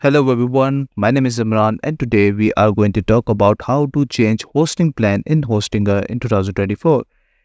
Hello everyone, my name is Imran and today we are going to talk about how to change hosting plan in Hostinger in 2024.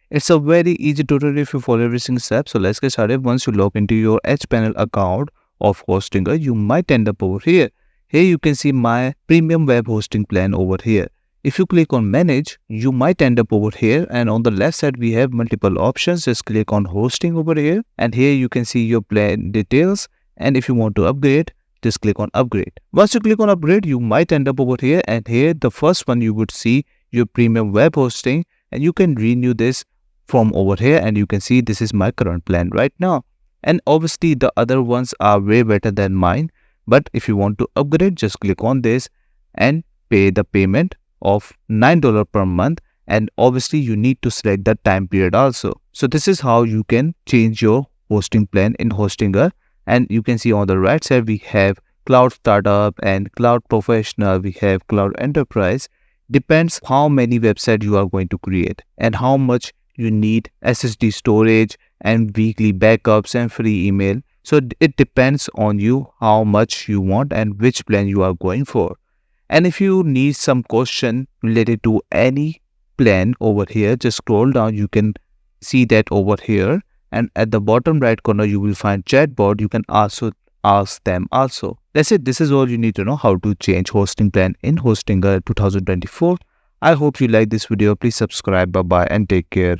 It's a very easy tutorial if you follow every single step. So let's get started. Once you log into your HPanel account of Hostinger, you might end up over here. Here you can see my premium web hosting plan over here. If you click on manage, you might end up over here, and on the left side we have multiple options. Just click on hosting over here, and here you can see your plan details, and if you want to upgrade, just click on upgrade. Once you click on upgrade, you might end up over here, and here the first one you would see your premium web hosting, and you can renew this from over here, and you can see this is my current plan right now. And obviously the other ones are way better than mine, but if you want to upgrade, just click on this and pay the payment of $9 per month, and obviously you need to select the time period also. So this is how you can change your hosting plan in Hostinger. And you can see on the right side we have cloud startup and cloud professional, we have cloud enterprise. Depends how many websites you are going to create and how much you need SSD storage and weekly backups and free email. So it depends on you how much you want and which plan you are going for. And if you need some question related to any plan over here, just scroll down, you can see that over here, and at the bottom right corner you will find chatbot. You can also ask them also. That's it. This is all you need to know how to change hosting plan in Hostinger 2024. I hope you like this video. Please subscribe. Bye bye and take care.